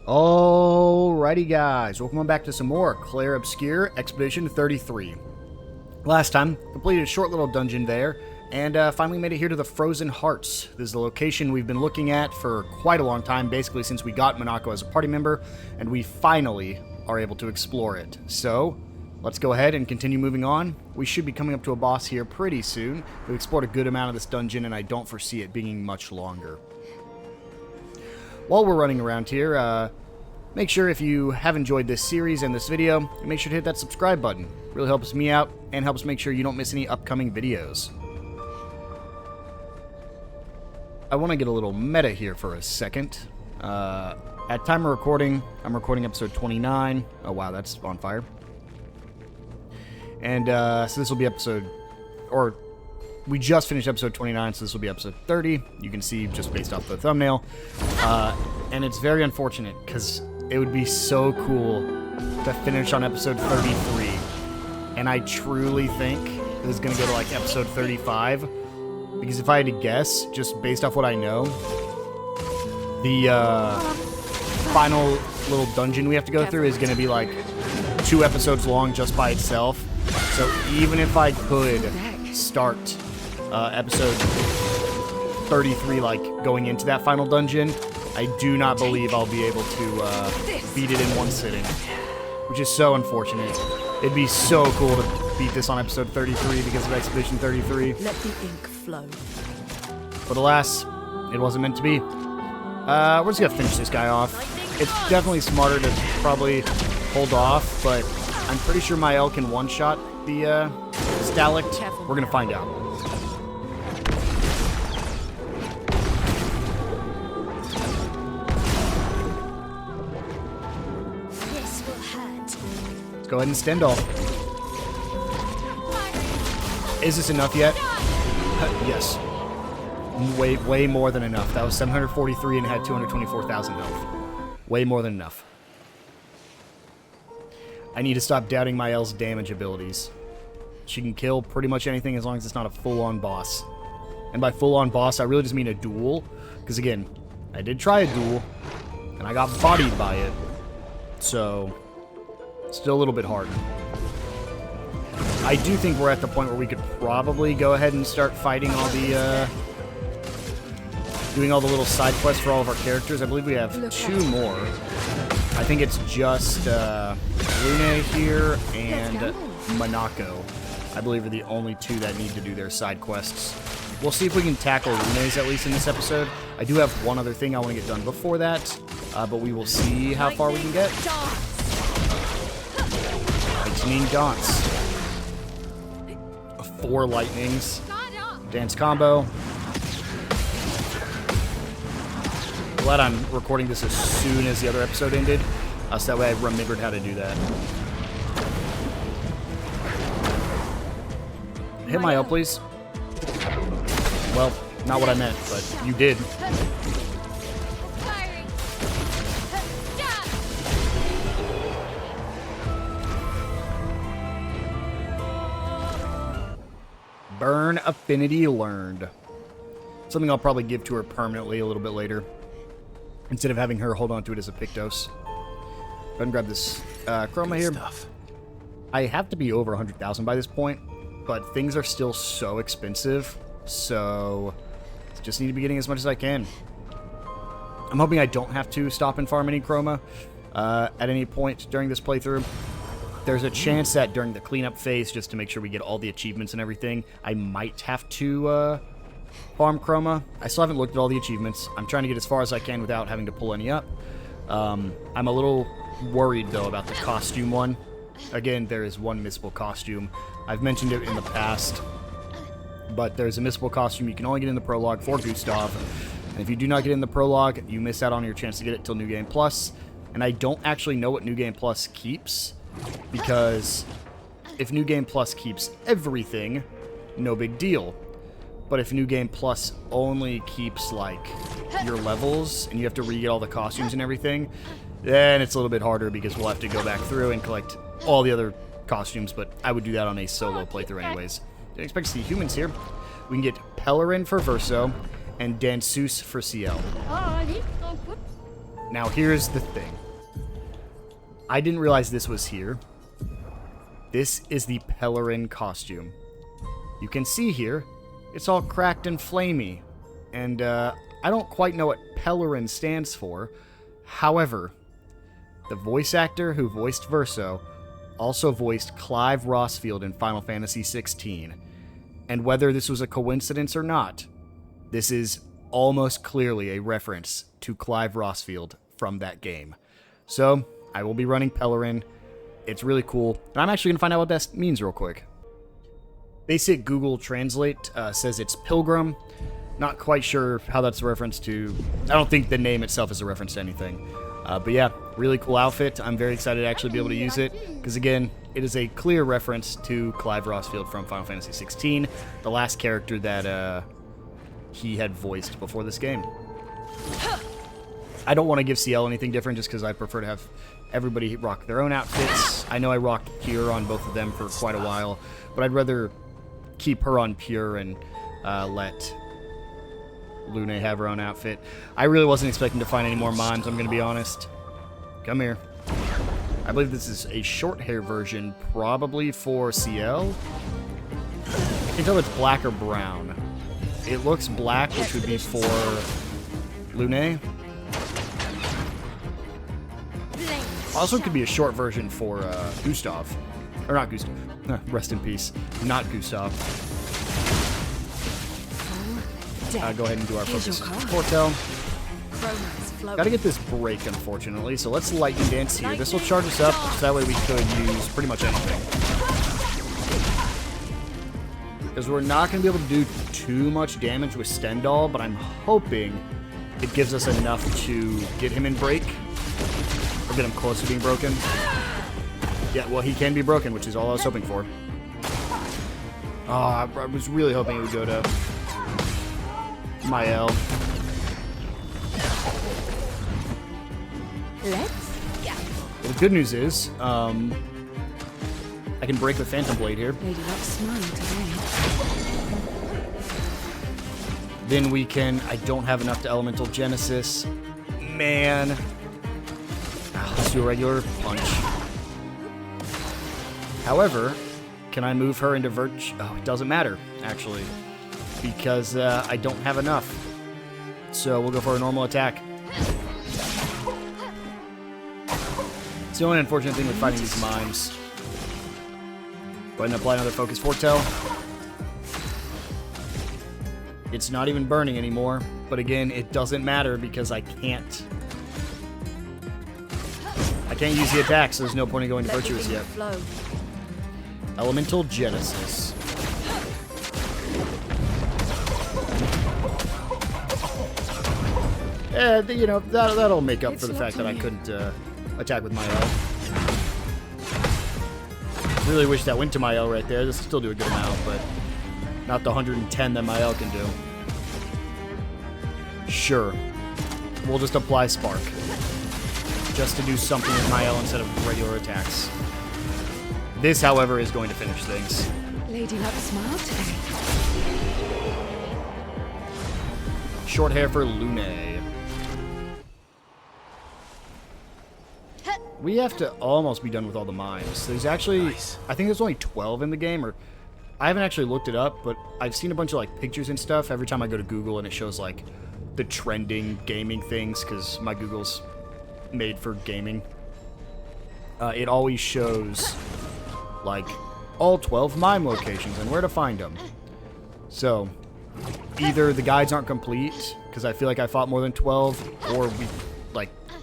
Alrighty guys, welcome on back to some more Clair Obscur Expedition 33. Last time, completed a short little dungeon there, and finally made it here to the Frozen Hearts. This is the location we've been looking at for quite a long time, basically since we got Monaco as a party member, and we finally are able to explore it. So, let's go ahead and continue moving on. We should be coming up to a boss here pretty soon. We've explored a good amount of this dungeon, and I don't foresee it being much longer. While we're running around here, make sure if you have enjoyed this series and this video, make sure to hit that subscribe button. It really helps me out and helps make sure you don't miss any upcoming videos. I want to get a little meta here for a second. At time of recording, I'm recording episode 29. Oh wow, that's on fire. And so this will be episode, or we just finished episode 29, so this will be episode 30. You can see just based off the thumbnail. And it's very unfortunate, because it would be so cool to finish on episode 33. And I truly think this is going to go to like episode 35. Because if I had to guess, just based off what I know, the final little dungeon we have to go through is going to be like 2 episodes long just by itself. So even if I could start episode 33 like going into that final dungeon, I do not believe I'll be able to beat it in one sitting, which is so unfortunate. It'd be so cool to beat this on episode 33 because of Expedition 33. Let the ink flow. But alas, it wasn't meant to be. We're just gonna finish this guy off. It's definitely smarter to probably hold off, but I'm pretty sure my L can one-shot the Stalect. We're gonna find out. Let's go ahead and stand off. Is this enough yet? Yes. Way more than enough. That was 743 and had 224,000 health. Way more than enough. I need to stop doubting my L's damage abilities. She can kill pretty much anything as long as it's not a full-on boss. And by full-on boss, I really just mean a duel. Because again, I did try a duel, and I got bodied by it. So, still a little bit hard. I do think we're at the point where we could probably go ahead and start fighting all the, doing all the little side quests for all of our characters. I believe we have 2 more. I think it's just, Lune here and Monaco. I believe are the only 2 that need to do their side quests. We'll see if we can tackle Lune's at least in this episode. I do have one other thing I want to get done before that, but we will see how far we can get. Lightning Dance. 4 lightnings. Dance combo. Glad I'm recording this as soon as the other episode ended, so that way I remembered how to do that. Hit my L, please. Well, not what I meant, but you did. Burn Affinity learned. Something I'll probably give to her permanently a little bit later, instead of having her hold on to it as a Pictos. Go ahead and grab this chroma here. I have to be over 100,000 by this point, but things are still so expensive, so just need to be getting as much as I can. I'm hoping I don't have to stop and farm any chroma at any point during this playthrough. There's a chance that during the cleanup phase, just to make sure we get all the achievements and everything, I might have to farm chroma. I still haven't looked at all the achievements. I'm trying to get as far as I can without having to pull any up. I'm a little worried, though, about the costume one. Again, there is one missable costume. I've mentioned it in the past, but there's a missable costume you can only get in the prologue for Gustav. And if you do not get in the prologue, you miss out on your chance to get it till New Game Plus. And I don't actually know what New Game Plus keeps, because if New Game Plus keeps everything, no big deal. But if New Game Plus only keeps, like, your levels, and you have to re-get all the costumes and everything, then it's a little bit harder because we'll have to go back through and collect all the other costumes, but I would do that on a solo playthrough anyways. Didn't expect to see humans here. We can get Pellerin for Verso, and Danseuse for CL. Now, here's the thing. I didn't realize this was here. This is the Pellerin costume. You can see here, it's all cracked and flamey. And, I don't quite know what Pellerin stands for. However, the voice actor who voiced Verso also voiced Clive Rossfield in Final Fantasy XVI. And whether this was a coincidence or not, this is almost clearly a reference to Clive Rossfield from that game. So, I will be running Pellerin. It's really cool. And I'm actually going to find out what that means real quick. Basic Google Translate says it's Pilgrim. Not quite sure how that's a reference to... I don't think the name itself is a reference to anything. But yeah, really cool outfit. I'm very excited to actually be able to use it. Because again, it is a clear reference to Clive Rossfield from Final Fantasy XVI. The last character that he had voiced before this game. I don't want to give CL anything different just because I prefer to have everybody rock their own outfits. I know I rocked Pure on both of them for quite a while. But I'd rather keep her on Pure and let Lune have her own outfit. I really wasn't expecting to find any more mimes, I'm going to be honest. Come here. I believe this is a short hair version, probably for CL. I can tell it's black or brown. It looks black, which would be for Lune. Also could be a short version for Gustav. Or not Gustav. Rest in peace. Not Gustav. Go ahead and do our focus. Foretell. Gotta get this break, unfortunately, so let's lightning dance here. This will charge us up, so that way we could use pretty much anything. Because we're not going to be able to do too much damage with Stendhal, but I'm hoping it gives us enough to get him in break. Or get him close to being broken. Yeah, well, he can be broken, which is all I was hoping for. Oh, I was really hoping it would go to Mael. Well, the good news is, I can break with Phantom Blade here. Then we can... I don't have enough to Elemental Genesis. Man. Let's do a regular punch. However, can I move her into Virtue? Oh, it doesn't matter, actually. Because I don't have enough. So we'll go for a normal attack. It's the only unfortunate thing with fighting these mimes. Go ahead and apply another Focus Foretell. It's not even burning anymore. But again, it doesn't matter because I can't use the attack, so there's no point in going to Virtuous yet. Elemental Genesis. You know, that'll make up for the fact that I couldn't attack with my L. Really wish that went to my L right there. This will still do a good amount, but not the 110 that my L can do. Sure. We'll just apply Spark. Just to do something with my L instead of regular attacks. This, however, is going to finish things. Lady Luck smiled today. Short hair for Lune. We have to almost be done with all the mimes. There's actually, I think there's only 12 in the game, or I haven't actually looked it up, but I've seen a bunch of like pictures and stuff every time I go to Google, and it shows like the trending gaming things, because my Google's made for gaming. It always shows like all 12 mime locations and where to find them. So either the guides aren't complete because I feel like I fought more than 12, or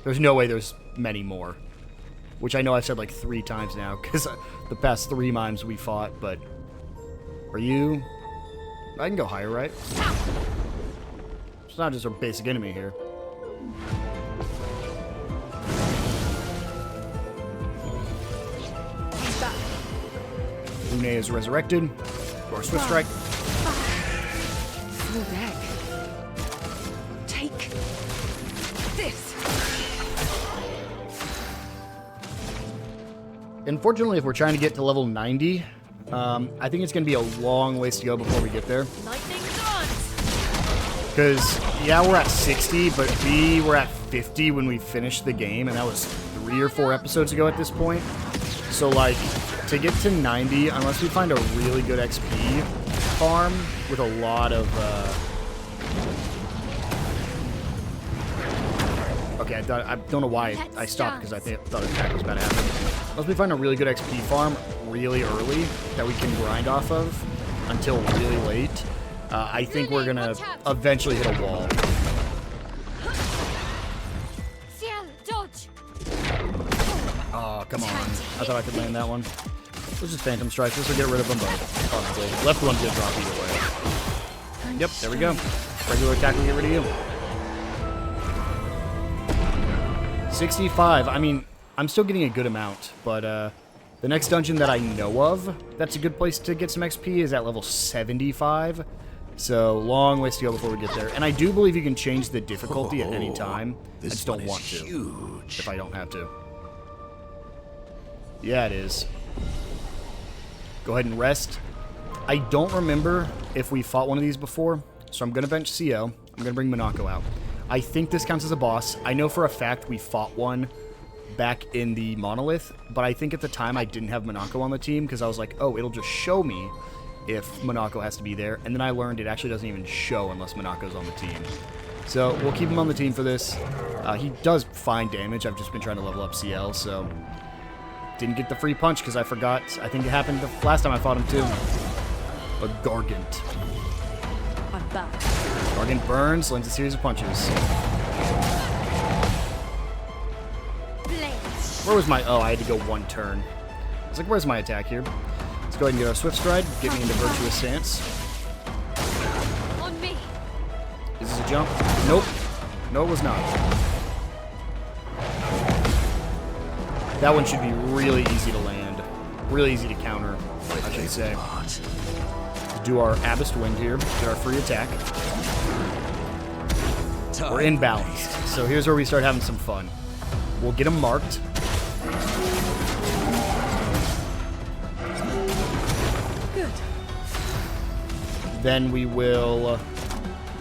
there's no way there's many more, which I know I've said like 3 times now because the past 3 mimes we fought. But are you... I can go higher, right? It's not just a basic enemy here. Lune is resurrected. Or Swift Strike. Full deck. Take this. Unfortunately, if we're trying to get to level 90, I think it's going to be a long ways to go before we get there. Lightning dance. Because, yeah, we're at 60, but we were at 50 when we finished the game, and that was 3 or 4 episodes ago at this point. So, like, to get to 90, unless we find a really good XP farm with a lot of, Okay, I don't know why I stopped, because I thought attack was about to happen. Unless we find a really good XP farm really early that we can grind off of until really late, I think we're going to eventually hit a wall. Oh, come on. I thought I could land that one. Let's just Phantom Strike. This will get rid of them both. Probably. Left one did drop either way. Yep, there we go. Regular attack will get rid of you. 65. I mean, I'm still getting a good amount, but the next dungeon that I know of that's a good place to get some XP is at level 75. So, long ways to go before we get there. And I do believe you can change the difficulty at any time. I just don't want to. Huge. If I don't have to. Yeah, it is. Go ahead and rest. I don't remember if we fought one of these before, so I'm going to bench CO. I'm going to bring Monako out. I think this counts as a boss. I know for a fact we fought one back in the Monolith, but I think at the time I didn't have Monako on the team because I was like, oh, it'll just show me if Monako has to be there. And then I learned it actually doesn't even show unless Monako's on the team. So we'll keep him on the team for this. He does fine damage. I've just been trying to level up CL, so... Didn't get the free punch because I forgot. I think it happened the last time I fought him too. A Gargant. I'm back. Gargant burns, lands a series of punches. Where was my... Oh, I had to go one turn. I was like, where's my attack here? Let's go ahead and get our Swift Stride. Get me into Virtuous Stance. On me. Is this a jump? Nope. No, it was not. That one should be really easy to land. Really easy to counter, I should say. Do our Abyss Wind here. Get our free attack. We're imbalanced. So here's where we start having some fun. We'll get them marked. Good. Then we will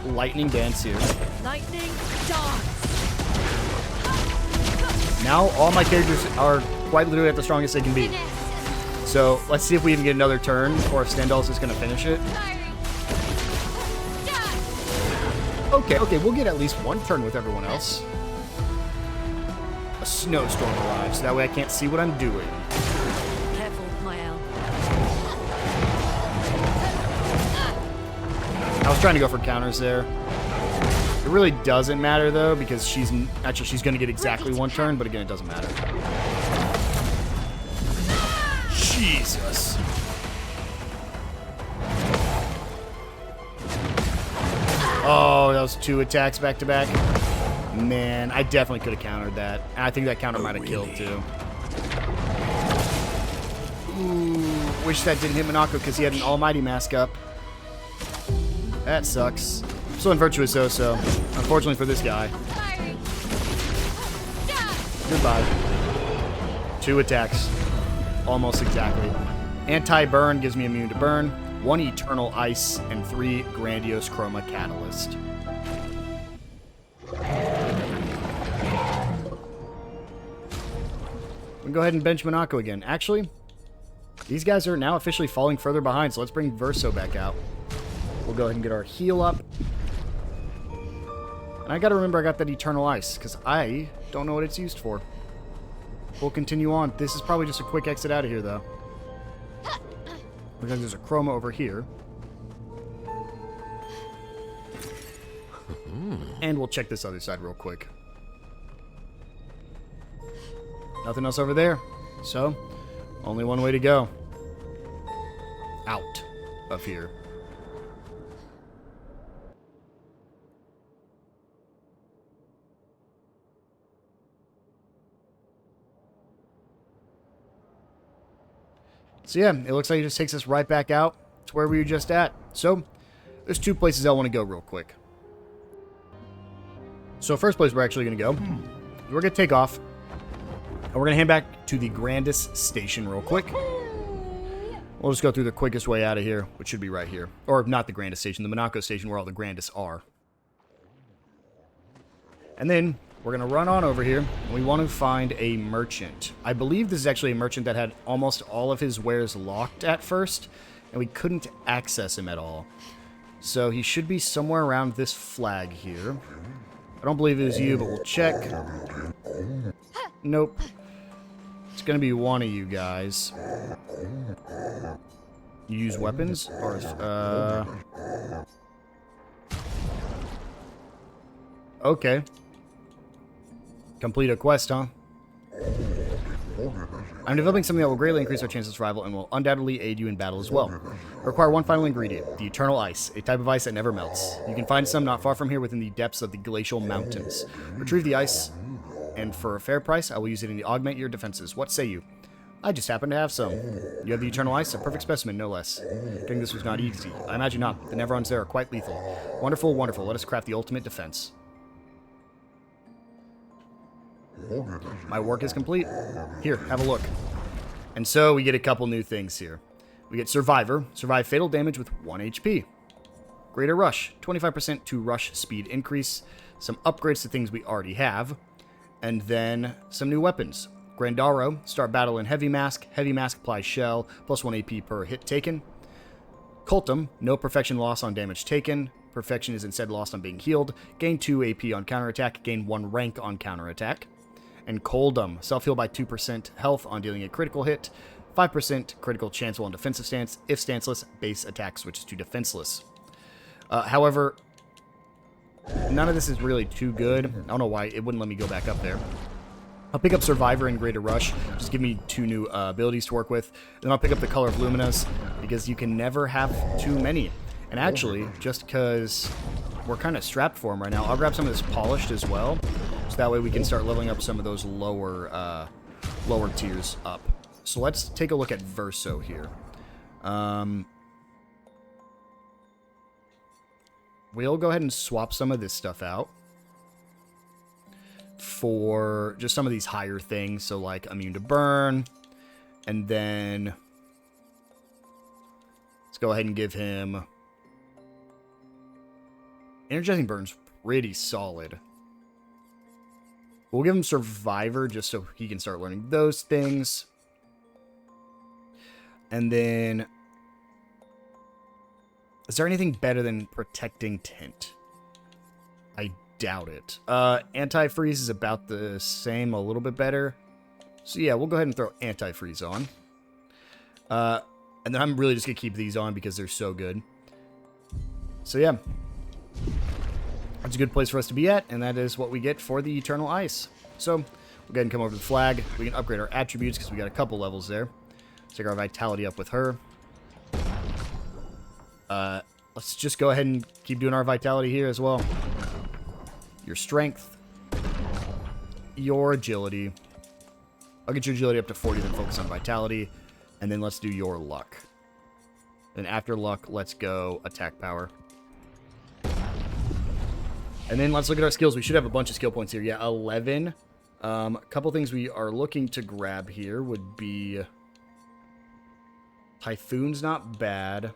Lightning Dance here. Lightning dance. Now all my characters are quite literally at the strongest they can be. So let's see if we even get another turn, or if Stendhal's just going to finish it. Okay, we'll get at least one turn with everyone else. A snowstorm arrives, so that way I can't see what I'm doing. Careful, Mael. I was trying to go for counters there. It really doesn't matter, though, because she's going to get exactly one turn, but again, it doesn't matter. Jesus. Oh, that was 2 attacks back to back. Man, I definitely could have countered that. And I think that counter might have killed, too. Ooh, wish that didn't hit Monako because he had an Almighty Mask up. That sucks. Still in Virtuous, though, so unfortunately for this guy. Goodbye. 2 attacks. Almost exactly. Anti-burn gives me immune to burn. 1 Eternal Ice, and 3 Grandiose Chroma Catalyst. We'll go ahead and bench Monako again. Actually, these guys are now officially falling further behind, so let's bring Verso back out. We'll go ahead and get our heal up. And I gotta remember I got that Eternal Ice, because I don't know what it's used for. We'll continue on. This is probably just a quick exit out of here, though. Looks like there's a Chroma over here. And we'll check this other side real quick. Nothing else over there. So, only one way to go. Out of here. So yeah, it looks like it just takes us right back out to where we were just at. So, there's 2 places I want to go real quick. So first place we're actually going to go, we're going to take off, and we're going to head back to the Grandis Station real quick. We'll just go through the quickest way out of here, which should be right here. Or not the Grandis Station, the Monako Station where all the Grandis are. And then we're going to run on over here. We want to find a merchant. I believe this is actually a merchant that had almost all of his wares locked at first, and we couldn't access him at all. So he should be somewhere around this flag here. I don't believe it was you, but we'll check. Nope. It's going to be one of you guys. You use weapons? Or, okay. Complete a quest, huh? I'm developing something that will greatly increase our chances of survival and will undoubtedly aid you in battle as well. Require one final ingredient, the eternal ice, a type of ice that never melts. You can find some not far from here within the depths of the glacial mountains. Retrieve the ice, and for a fair price, I will use it to augment your defenses. What say you? I just happen to have some. You have the eternal ice, a perfect specimen, no less. Doing this was not easy. I imagine not. The Neverons there are quite lethal. Wonderful, wonderful. Let us craft the ultimate defense. My work is complete. Here, have a look. And so we get a couple new things here. We get Survivor. Survive fatal damage with 1 HP. Greater Rush. 25% to rush speed increase. Some upgrades to things we already have. And then some new weapons. Grandaro. Start battle in Heavy Mask. Heavy Mask applies shell. Plus 1 AP per hit taken. Cultum. No perfection loss on damage taken. Perfection is instead lost on being healed. Gain 2 AP on counterattack. Gain 1 rank on counterattack. And Coldum, self-heal by 2% health on dealing a critical hit, 5% critical chance while in defensive stance. If stanceless, base attack switches to defenseless. However, none of this is really too good. I don't know why it wouldn't let me go back up there. I'll pick up Survivor and Greater Rush, just give me 2 new abilities to work with. Then I'll pick up the Color of Luminous, because you can never have too many. And actually, just because we're kind of strapped for them right now, I'll grab some of this Polished as well. So that way we can start leveling up some of those lower tiers up. So let's take a look at Verso here. We'll go ahead and swap some of this stuff out for just some of these higher things. So like immune to burn. And then let's go ahead and give him energizing burn's pretty solid. We'll give him Survivor just so he can start learning those things. And then, is there anything better than Protecting Tint? I doubt it. Anti-freeze is about the same, a little bit better. So yeah, we'll go ahead and throw Anti-freeze on. And then I'm really just going to keep these on because they're so good. So yeah. That's a good place for us to be at, and that is what we get for the Eternal Ice. So, we'll go ahead and come over to the flag. We can upgrade our attributes because we got a couple levels there. Let's take our vitality up with her. Let's just go ahead and keep doing our vitality here as well. Your strength. Your agility. I'll get your agility up to 40, then focus on vitality. And then let's do your luck. Then after luck, let's go attack power. And then let's look at our skills. We should have a bunch of skill points here. Yeah, 11. A couple things we are looking to grab here would be... Typhoon's not bad.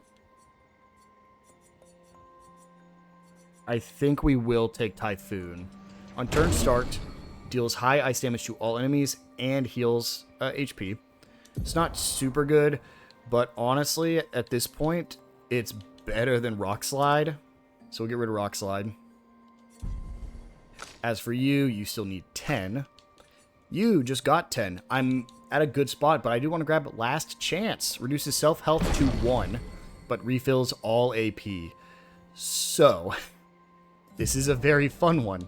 I think we will take Typhoon. On turn start, deals high ice damage to all enemies and heals HP. It's not super good, but honestly, at this point, it's better than Rock Slide. So we'll get rid of Rock Slide. As for you, you still need 10. You just got 10. I'm at a good spot, but I do want to grab Last Chance. Reduces self-health to 1, but refills all AP. So, this is a very fun one.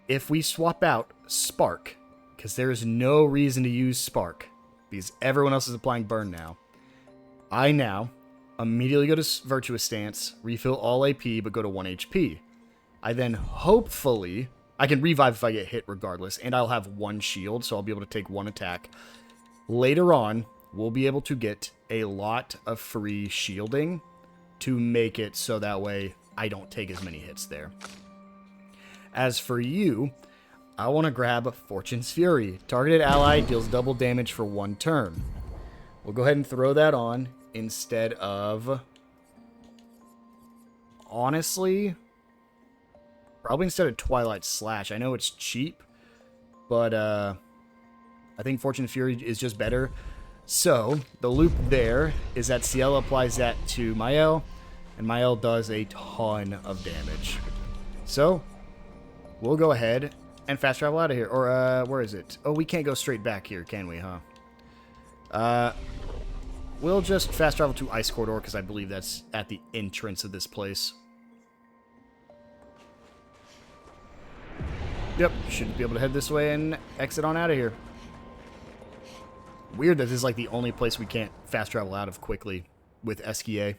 If we swap out Spark, because there is no reason to use Spark, because everyone else is applying Burn now, I now immediately go to Virtuous Stance, refill all AP, but go to 1 HP. I then hopefully, I can revive if I get hit regardless, and I'll have 1 shield, so I'll be able to take 1 attack. Later on, we'll be able to get a lot of free shielding to make it so that way I don't take as many hits there. As for you, I want to grab Fortune's Fury. Targeted ally deals double damage for 1 turn. We'll go ahead and throw that on instead of... Honestly... Probably instead of Twilight Slash. I know it's cheap, but I think Fortune Fury is just better. So, the loop there is that Ciel applies that to Mael, and Mael does a ton of damage. So, we'll go ahead and fast travel out of here. Or, where is it? Oh, we can't go straight back here, can we, huh? We'll just fast travel to Ice Corridor, because I believe that's at the entrance of this place. Yep, should be able to head this way and exit on out of here. Weird that this is like the only place we can't fast travel out of quickly with SKA.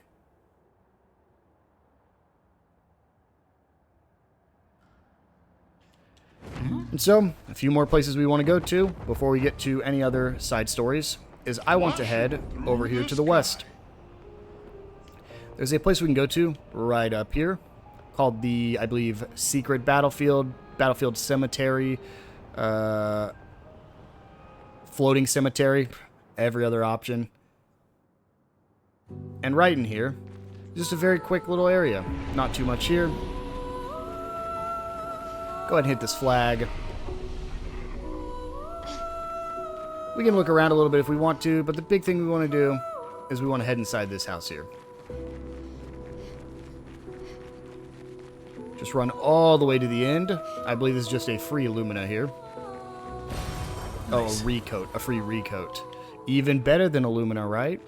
And so, a few more places we want to go to before we get to any other side stories is I want to head over here to the west. There's a place we can go to right up here called the, I believe, Secret Battlefield Cemetery, Floating Cemetery, every other option. And right in here, just a very quick little area. Not too much here. Go ahead and hit this flag. We can look around a little bit if we want to, but the big thing we want to do is we want to head inside this house here. Just run all the way to the end. I believe this is just a free Illumina here. Nice. Oh, a recoat. A free recoat. Even better than Illumina, right?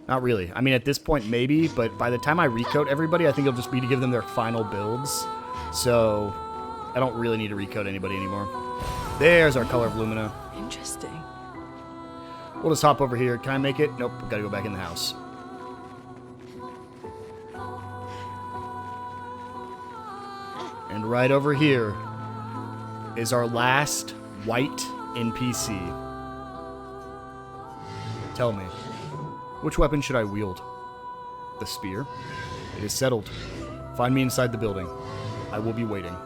Not really. I mean, at this point, maybe, but by the time I recoat everybody, I think it'll just be to give them their final builds. So, I don't really need to recoat anybody anymore. There's our color of Illumina. Interesting. We'll just hop over here. Can I make it? Nope. Gotta go back in the house. And right over here is our last white NPC. Tell me, which weapon should I wield? The spear? It is settled. Find me inside the building. I will be waiting.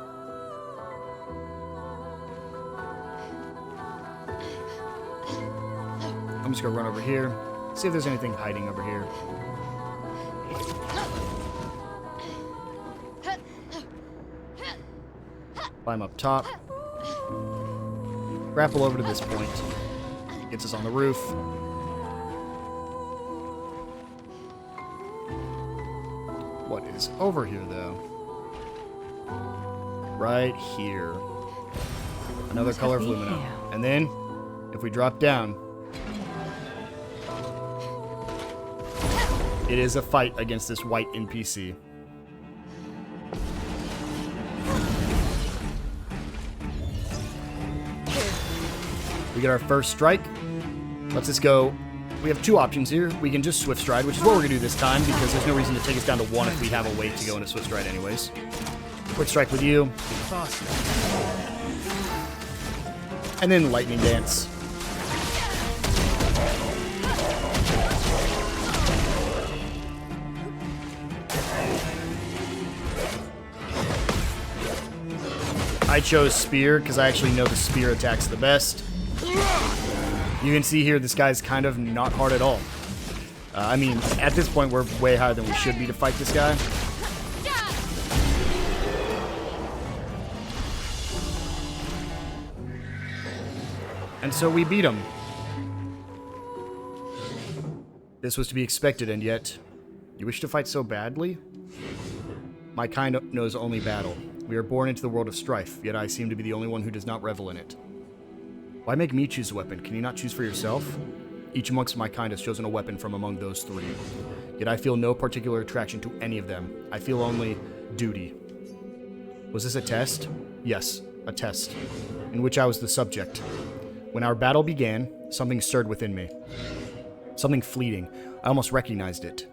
I'm just gonna run over here, see if there's anything hiding over here. Climb up top. Grapple over to this point. Gets us on the roof. What is over here, though? Right here. Another color of Illumina. And then, if we drop down, it is a fight against this white NPC. We get our first strike. Let's just go. We have two options here. We can just Swift Stride, which is what we're going to do this time, because there's no reason to take us down to 1 if we have a way to go into Swift Stride anyways. Quick Strike with you. And then Lightning Dance. I chose Spear because I actually know the Spear attacks the best. You can see here this guy's kind of not hard at all. I mean, at this point we're way higher than we should be to fight this guy. And so we beat him. This was to be expected, and yet, you wish to fight so badly? My kind knows only battle. We are born into the world of strife, yet I seem to be the only one who does not revel in it. Why make me choose a weapon? Can you not choose for yourself? Each amongst my kind has chosen a weapon from among those three. Yet I feel no particular attraction to any of them. I feel only duty. Was this a test? Yes, a test, in which I was the subject. When our battle began, something stirred within me. Something fleeting. I almost recognized it.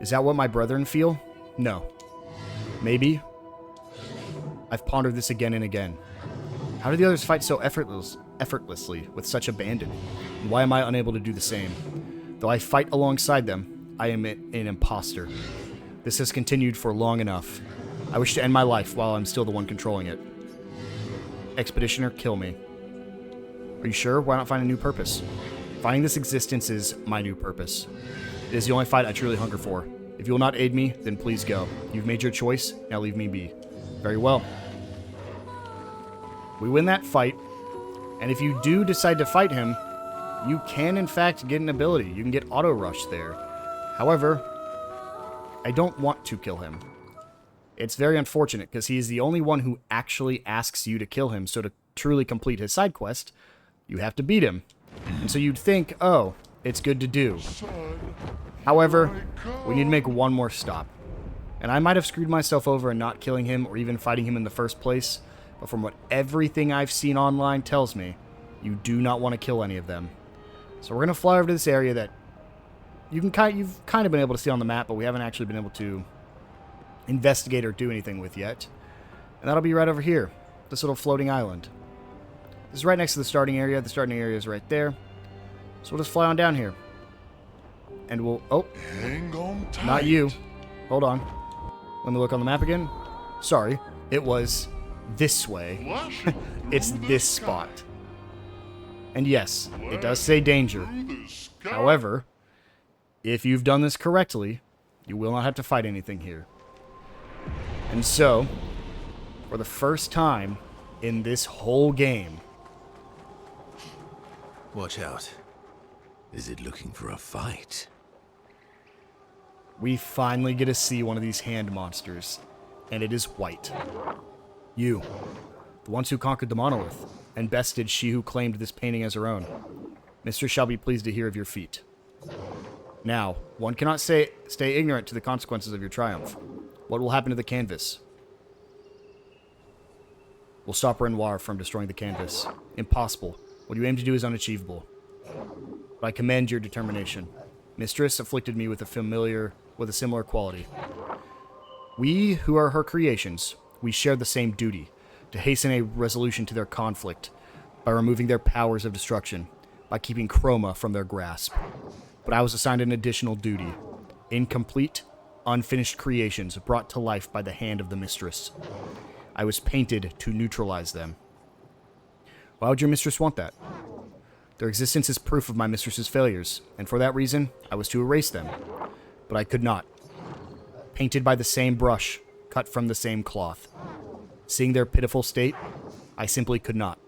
Is that what my brethren feel? No. Maybe. I've pondered this again and again. How do the others fight so effortlessly, with such abandon? And why am I unable to do the same? Though I fight alongside them, I am an imposter. This has continued for long enough. I wish to end my life while I'm still the one controlling it. Expeditioner, kill me. Are you sure? Why not find a new purpose? Finding this existence is my new purpose. It is the only fight I truly hunger for. If you will not aid me, then please go. You've made your choice, now leave me be. Very well. We win that fight, and if you do decide to fight him, you can in fact get an ability. You can get auto rush there. However, I don't want to kill him. It's very unfortunate because he is the only one who actually asks you to kill him. So to truly complete his side quest, you have to beat him. And so you'd think, oh, it's good to do. However, we need to make one more stop. And I might have screwed myself over in not killing him or even fighting him in the first place. But from what everything I've seen online tells me, you do not want to kill any of them. So we're going to fly over to this area that you've kind of been able to see on the map, but we haven't actually been able to investigate or do anything with yet. And that'll be right over here, this little floating island. This is right next to the starting area. The starting area is right there. So we'll just fly on down here. And we'll... Oh, not you. Hold on. Let me look on the map again. Sorry, it was this way. It's this spot. And yes, it does say danger. However, if you've done this correctly, you will not have to fight anything here. And so, for the first time in this whole game... Watch out. Is it looking for a fight? We finally get to see one of these hand monsters, and it is white. You, the ones who conquered the monolith, and bested she who claimed this painting as her own. Mistress shall be pleased to hear of your feat. Now, one cannot stay ignorant to the consequences of your triumph. What will happen to the canvas? Will stop Renoir from destroying the canvas. Impossible. What you aim to do is unachievable. But I commend your determination. Mistress afflicted me with a similar quality. We, who are her creations, we share the same duty, to hasten a resolution to their conflict, by removing their powers of destruction, by keeping Chroma from their grasp. But I was assigned an additional duty. Incomplete, unfinished creations brought to life by the hand of the mistress. I was painted to neutralize them. Why would your mistress want that? Their existence is proof of my mistress's failures, and for that reason, I was to erase them. But I could not. Painted by the same brush, cut from the same cloth. Seeing their pitiful state, I simply could not.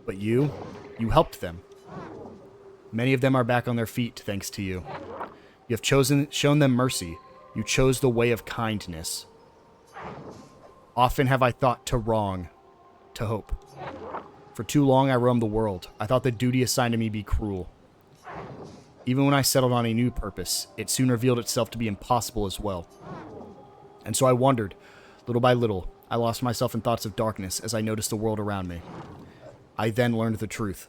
But you helped them. Many of them are back on their feet, thanks to you. You have shown them mercy. You chose the way of kindness. Often have I thought to wrong, to hope. For too long I roamed the world. I thought the duty assigned to me be cruel. Even when I settled on a new purpose, it soon revealed itself to be impossible as well. And so I wandered. Little by little, I lost myself in thoughts of darkness as I noticed the world around me. I then learned the truth.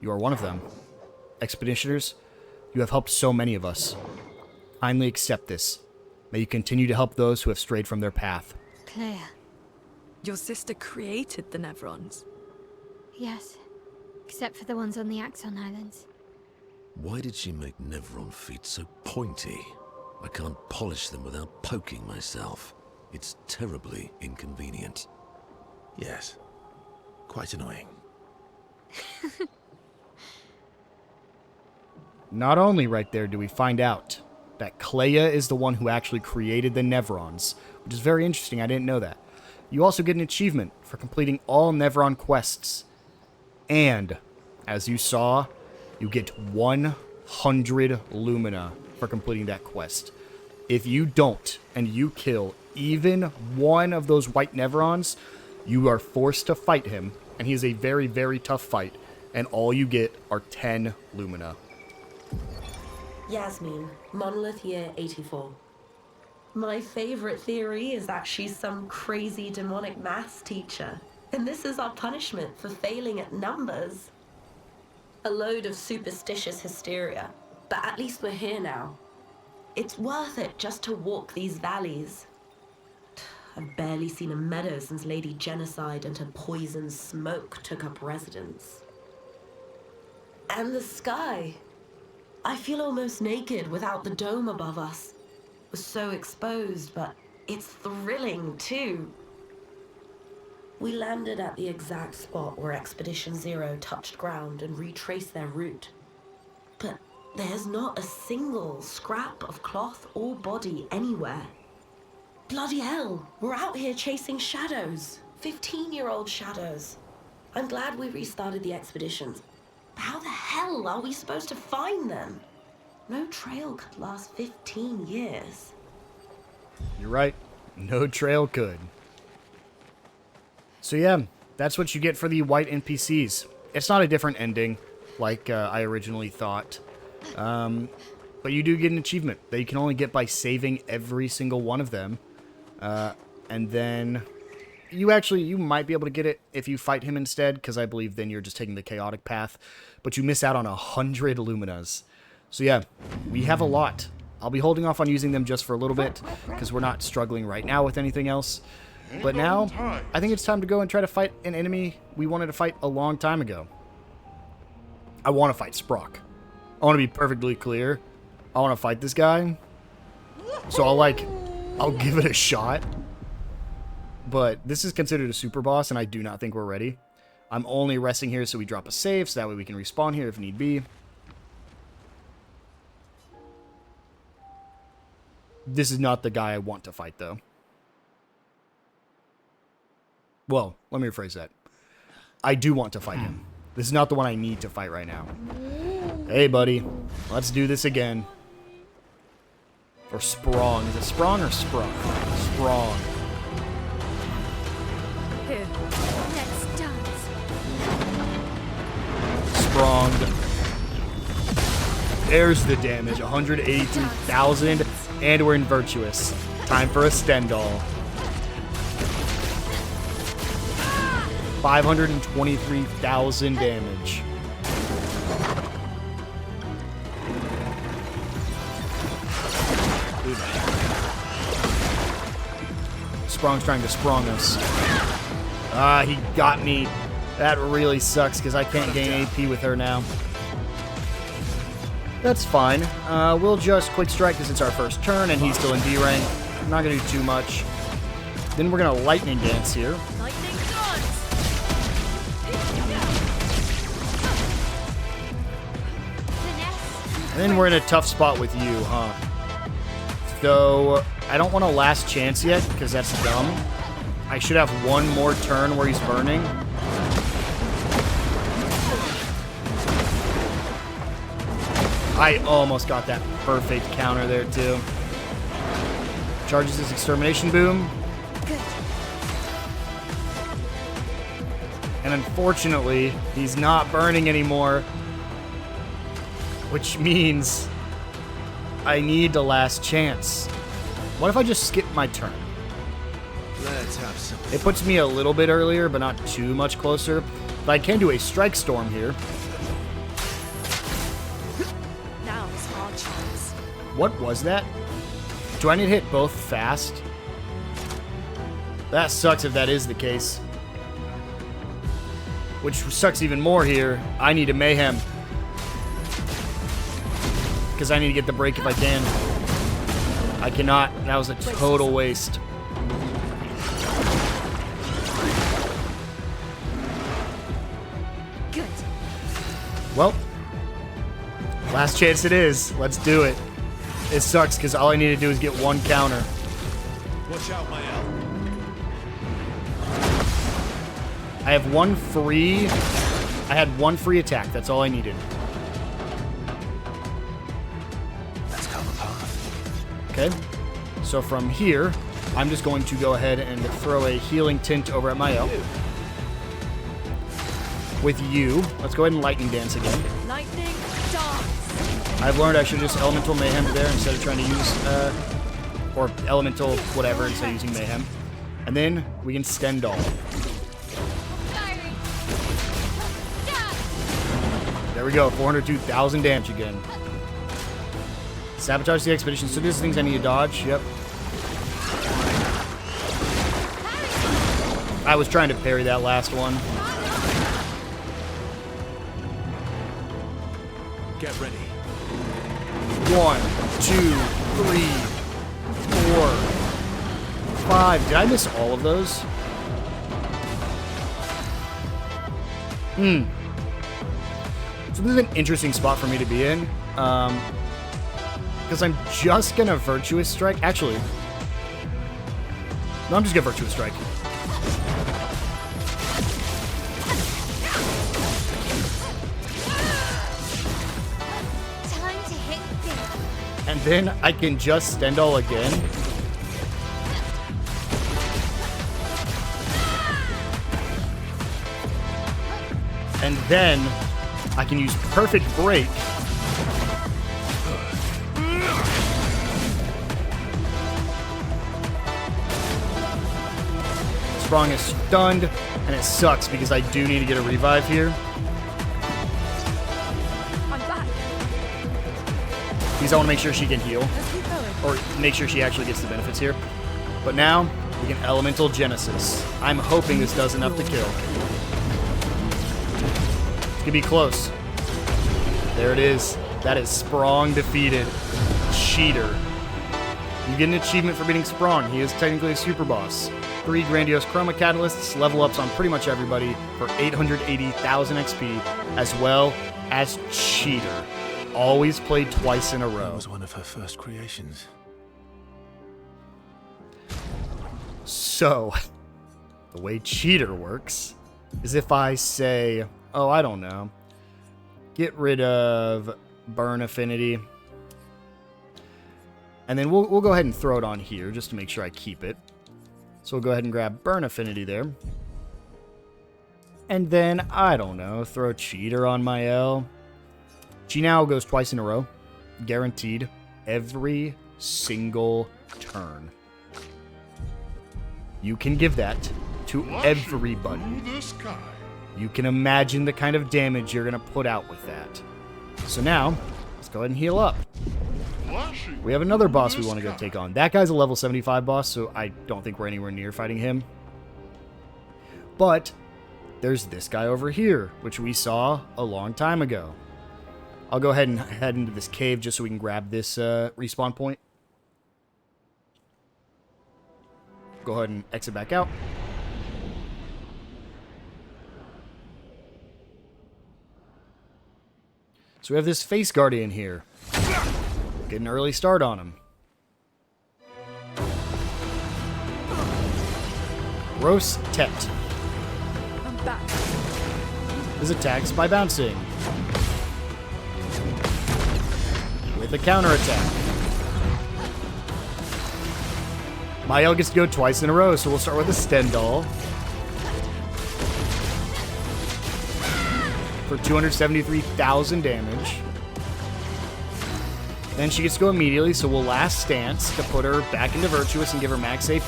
You are one of them. Expeditioners, you have helped so many of us. Kindly accept this. May you continue to help those who have strayed from their path. Claire. Your sister created the Nevrons. Yes. Except for the ones on the Axon Islands. Why did she make Nevron feet so pointy? I can't polish them without poking myself. It's terribly inconvenient. Yes. Quite annoying. Not only right there do we find out that Clair is the one who actually created the Nevrons, which is very interesting, I didn't know that. You also get an achievement for completing all Nevron quests. And, as you saw, you get 100 Lumina for completing that quest. If you don't, and you kill even one of those white Nevrons, you are forced to fight him, and he is a very, very tough fight, and all you get are 10 Lumina. Yasmin, Monolith Year 84. My favorite theory is that she's some crazy demonic maths teacher, and this is our punishment for failing at numbers. A load of superstitious hysteria, but at least we're here now. It's worth it just to walk these valleys. I've barely seen a meadow since Lady Genocide and her poison smoke took up residence. And the sky. I feel almost naked without the dome above us. We're so exposed, but it's thrilling too. We landed at the exact spot where Expedition Zero touched ground and retraced their route. But there's not a single scrap of cloth or body anywhere. Bloody hell, we're out here chasing shadows. 15-year-old shadows. I'm glad we restarted the expeditions. But how the hell are we supposed to find them? No trail could last 15 years. You're right. No trail could. So yeah, that's what you get for the white NPCs. It's not a different ending, like I originally thought. But you do get an achievement that you can only get by saving every single one of them. And then you might be able to get it if you fight him instead, because I believe then you're just taking the chaotic path. But you miss out on 100 Luminas. So yeah, we have a lot. I'll be holding off on using them just for a little bit, because we're not struggling right now with anything else. But now, I think it's time to go and try to fight an enemy we wanted to fight a long time ago. I want to fight Sprock. I want to be perfectly clear. I want to fight this guy. So I'll give it a shot. But this is considered a super boss, and I do not think we're ready. I'm only resting here so we drop a save, so that way we can respawn here if need be. This is not the guy I want to fight, though. Well, let me rephrase that. I do want to fight him. This is not the one I need to fight right now. Hey, buddy. Let's do this again. Or Sprong. Is it Sprong or Sprung? Sprong. Here. Let's dance. Spronged. There's the damage. 183,000. And we're in Virtuous. Time for a Stendhal. 523,000 damage. Sprong's trying to sprong us. Ah, he got me. That really sucks because I can't gain AP with her now. That's fine. We'll just quick strike because it's our first turn and he's still in D rank. I'm not going to do too much. Then we're going to lightning dance here. Lightning dance. Finesse. And then we're in a tough spot with you, huh? So, I don't want a last chance yet, because that's dumb. I should have one more turn where he's burning. I almost got that perfect counter there, too. Charges his extermination boom. Good. And unfortunately, he's not burning anymore. Which means I need the last chance. What if I just skip my turn? Let's have some. It puts me a little bit earlier, but not too much closer. But I can do a strike storm here. Now's our chance. What was that? Do I need to hit both fast? That sucks if that is the case. Which sucks even more here. I need a mayhem. Because I need to get the break if I can. I cannot. That was a total waste. Good. Well, last chance it is. Let's do it. It sucks because all I need to do is get one counter. Watch out, my L. I have one free. I had one free attack. That's all I needed. Let's cover path. Okay. So from here, I'm just going to go ahead and throw a healing tint over at my L. With you, let's go ahead and lightning dance again. Lightning dance. I've learned I should just elemental mayhem there instead of trying to use, or elemental whatever instead of using mayhem. And then we can Stendhal. Firing. Yeah. There we go, 402,000 damage again. Sabotage the expedition. So these things I need to dodge. Yep. I was trying to parry that last one. Get ready. 1, 2, 3, 4, 5. Did I miss all of those? So this is an interesting spot for me to be in. Because I'm just going to Virtuous Strike. Actually, No, I'm just gonna Virtuous Strike. Time to hit big. And then I can just Stendhal again. And then I can use Perfect Break. Sprong is stunned, and it sucks because I do need to get a revive here. I'm back. Because I want to make sure she can heal, Let's keep going. or make sure she actually gets the benefits here. But now, we can Elemental Genesis. I'm hoping this does enough to kill. It's gonna be close. There it is. That is Sprong defeated. Cheater. You get an achievement for beating Sprong. He is technically a super boss. 3 grandiose chroma catalysts, level ups on pretty much everybody for 880,000 XP, as well as Cheater. Always played twice in a That row. was one of her first creations. So, the way Cheater works is if I say, oh, I don't know, get rid of Burn Affinity, and then we'll go ahead and throw it on here just to make sure I keep it. So we'll go ahead and grab Burn Affinity there. And then, I don't know, throw Cheater on my L. She now goes twice in a row. Guaranteed. Every single turn. You can give that to everybody. You can imagine the kind of damage you're going to put out with that. So now, let's go ahead and heal up. We have another boss we want to go take on. That guy's a level 75 boss, so I don't think we're anywhere near fighting him. But there's this guy over here, which we saw a long time ago. I'll go ahead and head into this cave just so we can grab this respawn point. Go ahead and exit back out. So we have this Face Guardian here. Get an early start on him. Gross Tet. I'm back. His attacks by bouncing. With a counterattack. Mael gets to go twice in a row, so we'll start with a Stendhal. For 273,000 damage. Then she gets to go immediately, so we'll Last Stance to put her back into Virtuous and give her max AP.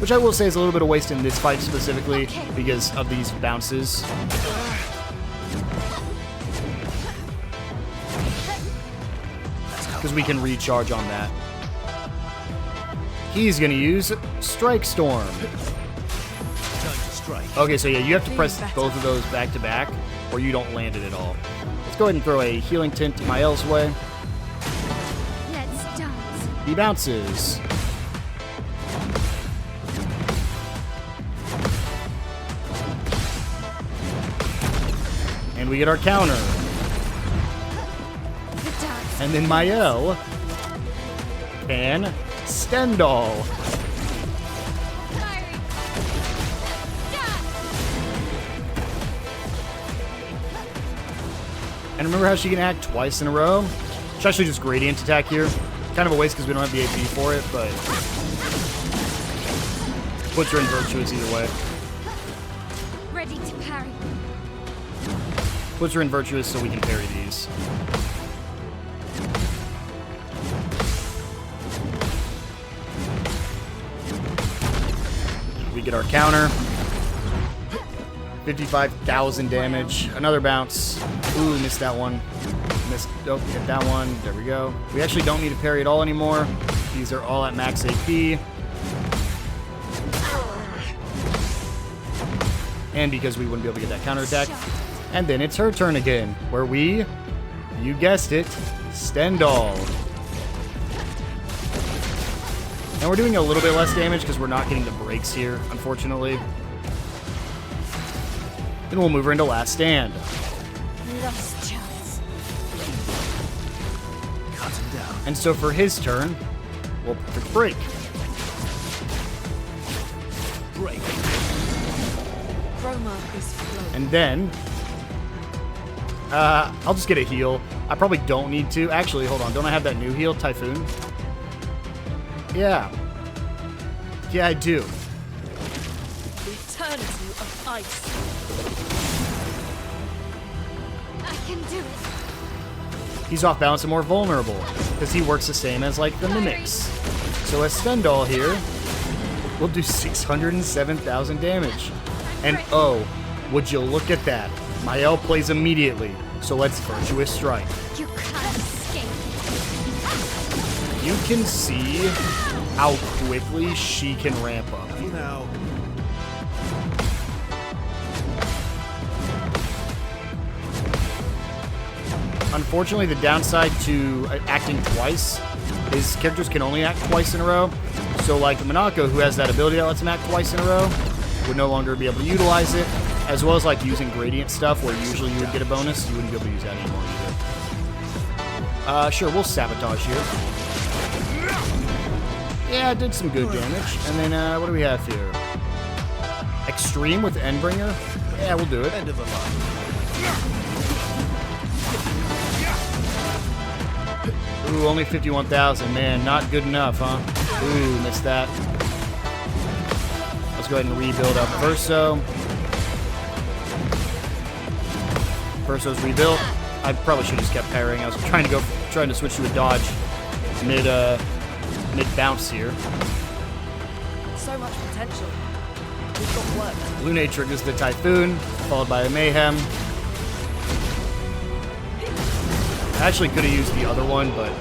Which I will say is a little bit of waste in this fight specifically because of these bounces. Because we can recharge on that. He's going to use Strike Storm. Time to strike. Okay, so yeah, you have to press both of those back to back, or you don't land it at all. Let's go ahead and throw a Healing Tint Mael's way. Let's dance. He bounces. And we get our counter. The dance. And then Mael and Stendhal. Firing. Yeah. And remember how she can act twice in a row? It's actually just Gradient Attack here. Kind of a waste because we don't have the AP for it, but puts her in Virtuous either way. Ready to parry. Puts her in Virtuous so we can parry these. We get our counter. 55,000 damage. Another bounce. Ooh, missed that one. Missed. Oh, hit that one. There we go. We actually don't need to parry at all anymore. These are all at max AP. And because we wouldn't be able to get that counterattack. And then it's her turn again, where we, you guessed it, Stendhal. And we're doing a little bit less damage because we're not getting the breaks here, unfortunately. Then we'll move her into Last Stand. Lost chance. Cut him down. And so for his turn, we'll Perfect Break. is flowing. And then, I'll just get a heal. I probably don't need to. Actually, hold on. Don't I have that new heal, Typhoon? Yeah. Yeah, I do. The eternity of ice. I can do it. He's off balance and more vulnerable, because he works the same as, like, the mimics. So a Stendhal here will do 607,000 damage. And oh, would you look at that? My L plays immediately, so let's Virtuous Strike. You can't escape. You can see how quickly she can ramp up. You know. Unfortunately, the downside to acting twice is characters can only act twice in a row. So like Monako, who has that ability that lets him act twice in a row, would no longer be able to utilize it, as well as like using gradient stuff where usually you would get a bonus. You wouldn't be able to use that anymore either. Sure, we'll Sabotage here. Yeah, it did some good damage. And then, what do we have here? Extreme with Endbringer? Yeah, we'll do it. End of a line. Ooh, only 51,000. Man, not good enough, huh? Ooh, missed that. Let's go ahead and rebuild up Verso. Verso's rebuilt. I probably should have just kept parrying. I was trying to switch to a dodge mid bounce here. So much potential. We've got work. Lune triggers the Typhoon, followed by a Mayhem. I actually could have used the other one, but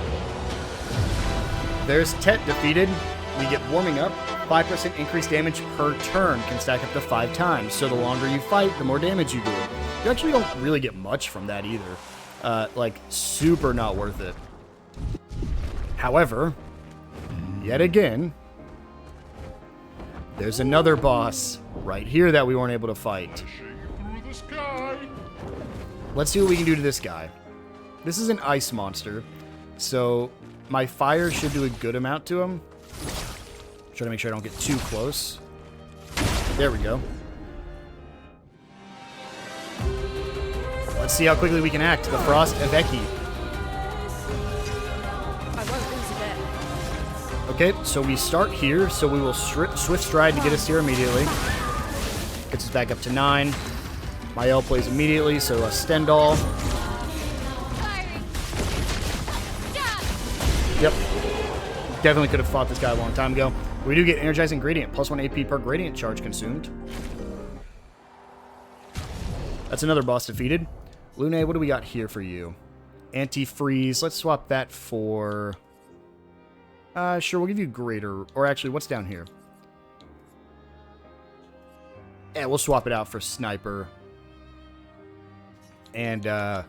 there's Tet defeated. We get warming up. 5% increased damage per turn can stack up to 5 times. So the longer you fight, the more damage you do. You actually don't really get much from that either. Like, super not worth it. However, yet again, there's another boss right here that we weren't able to fight. Let's see what we can do to this guy. This is an ice monster, so my fire should do a good amount to him. Try to make sure I don't get too close. There we go. Let's see how quickly we can act. The Frost Eveki. I won't lose again. Okay, so we start here, so we will Swift Stride to get us here immediately. Gets us back up to 9. My L plays immediately, so a Stendhal. Firing. Yep. Definitely could have fought this guy a long time ago. We do get Energizing Gradient, +1 AP per Gradient charge consumed. That's another boss defeated. Lune, what do we got here for you? Anti-freeze. Let's swap that for... sure, we'll give you Greater. Or actually, what's down here? Yeah, we'll swap it out for Sniper. And, we'll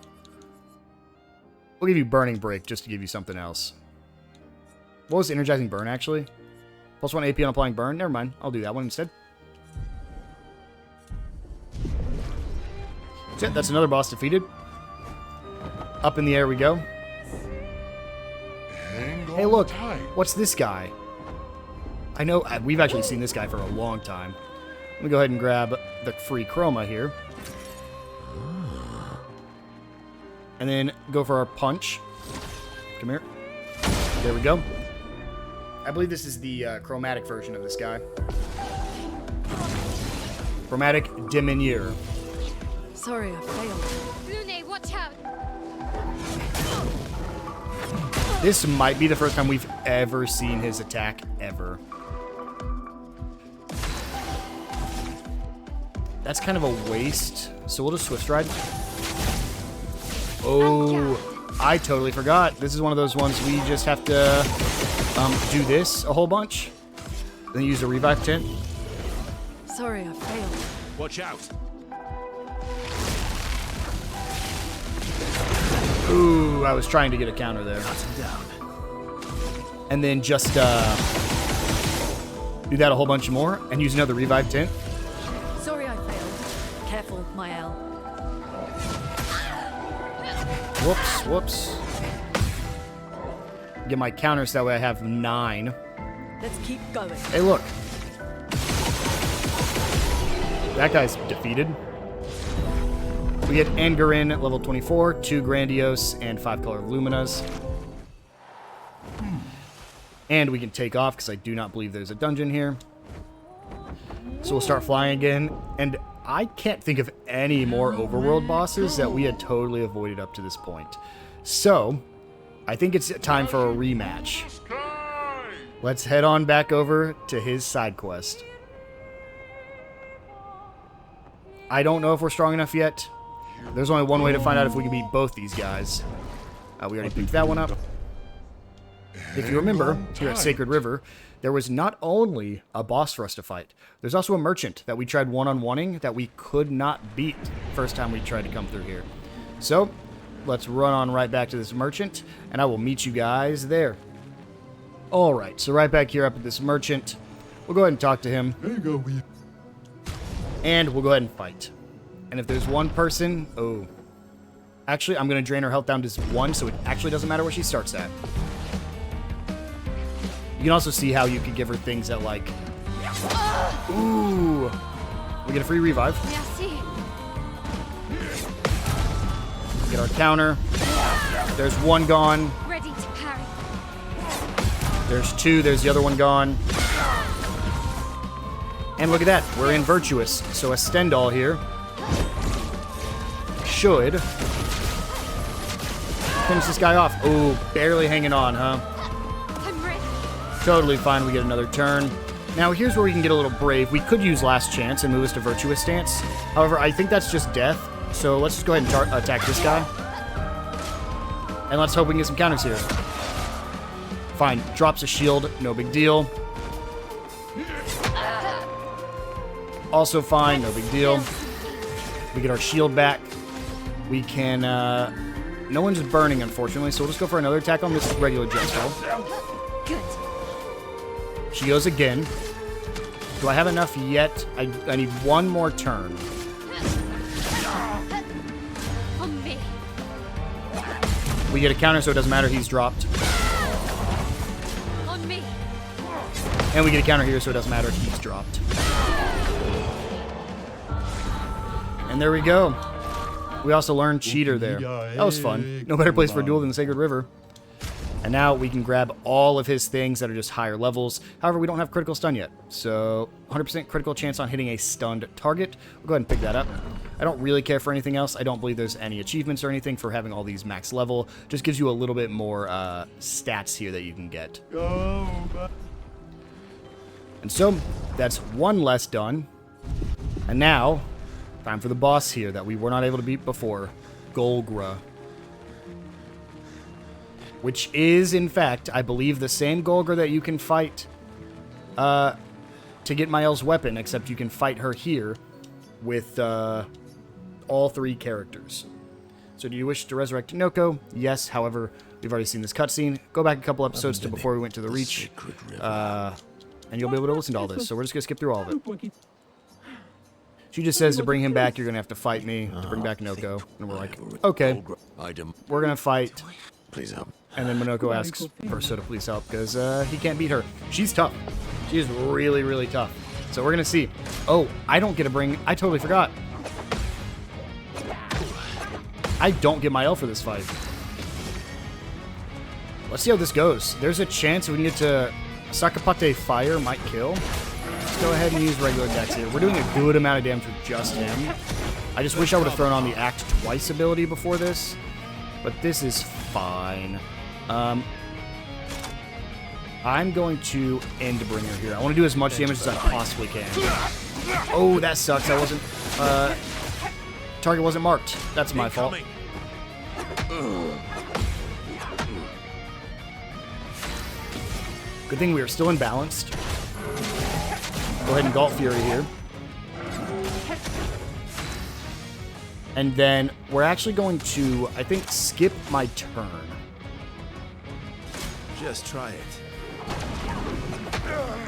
give you Burning Break just to give you something else. What was Energizing Burn, actually? +1 AP on applying Burn? Never mind. I'll do that one instead. So, that's another boss defeated. Up in the air we go. Hey, look. What's this guy? I know we've actually seen this guy for a long time. Let me go ahead and grab the free chroma here. And then go for our punch. Come here. There we go. I believe this is the chromatic version of this guy. Chromatic Diminuer. Sorry, I failed. Lune, watch out. This might be the first time we've ever seen his attack, ever. That's kind of a waste, so we'll just Swift Stride. Oh, I totally forgot. This is one of those ones we just have to do this a whole bunch. Then use a Revive Tint. Sorry, I failed. Watch out. Ooh, I was trying to get a counter there. Cut him down. And then just do that a whole bunch more and use another Revive Tint. Sorry, I failed. Careful, my L. Whoops, whoops. Get my counters, that way I have 9. Let's keep going. Hey, look. That guy's defeated. We get Angerin, level 24, 2 Grandiose, and 5 Color of Luminas. And we can take off, because I do not believe there's a dungeon here. So we'll start flying again. And I can't think of any more overworld bosses that we had totally avoided up to this point. So, I think it's time for a rematch. Let's head on back over to his side quest. I don't know if we're strong enough yet. There's only one way to find out if we can beat both these guys. We already picked that one up. If you remember, here at Sacred River, there was not only a boss for us to fight, there's also a merchant that we tried one-on-oneing that we could not beat first time we tried to come through here. So, let's run on right back to this merchant, and I will meet you guys there. Alright, so right back here up at this merchant, we'll go ahead and talk to him. And we'll go ahead and fight. And if there's one person... Oh. Actually, I'm going to drain her health down to 1, so it actually doesn't matter where she starts at. You can also see how you could give her things that, like... Ooh! We get a free revive. Merci. Get our counter. There's one gone. Ready to parry. There's 2. There's the other one gone. And look at that. We're in Virtuous. So a Stendhal here should finish this guy off. Ooh, barely hanging on, huh? I'm ready. Totally fine. We get another turn. Now, here's where we can get a little brave. We could use Last Chance and move us to Virtuous Stance. However, I think that's just death. So let's just go ahead and attack this guy. And let's hope we can get some counters here. Fine. Drops a shield. No big deal. Also fine. No big deal. We get our shield back. We can... no one's burning, unfortunately, so we'll just go for another attack on this regular Jester. Good. She goes again. Do I have enough yet? I need one more turn. On me. We get a counter, so it doesn't matter. He's dropped. On me. And we get a counter here, so it doesn't matter. He's dropped. And there we go. We also learned Cheater there. That was fun. No better place for a duel than the Sacred River. And now we can grab all of his things that are just higher levels. However, we don't have critical stun yet. So 100% critical chance on hitting a stunned target. We'll go ahead and pick that up. I don't really care for anything else. I don't believe there's any achievements or anything for having all these max level. Just gives you a little bit more stats here that you can get. And so that's one less done. And now, time for the boss here that we were not able to beat before. Golgra. Which is, in fact, I believe the same Golgra that you can fight to get Mael's weapon, except you can fight her here with all 3 characters. So do you wish to resurrect Noko? Yes, however, we've already seen this cutscene. Go back a couple episodes to before we went to the Reach, and you'll be able to listen to all this. So we're just going to skip through all of it. She just says to bring him back, you're going to have to fight me to bring back Noko. And we're like, okay, we're going to fight. Please help. And then Monoko asks Verso to please help because he can't beat her. She's tough. She is really, really tough. So we're going to see. Oh, I don't get to bring... I totally forgot. I don't get my L for this fight. Let's see how this goes. There's a chance we can get to... Sakapate Fire might kill. Let's go ahead and use regular dex here. We're doing a good amount of damage with just him. I just wish I would have thrown on the Act Twice ability before this. But this is fine. I'm going to Endbringer here. I want to do as much damage as I possibly can. Oh, that sucks. I wasn't... target wasn't marked. That's my fault. Good thing we are still imbalanced. Go ahead and Galt Fury here. And then we're actually going to, I think, skip my turn. Just try it.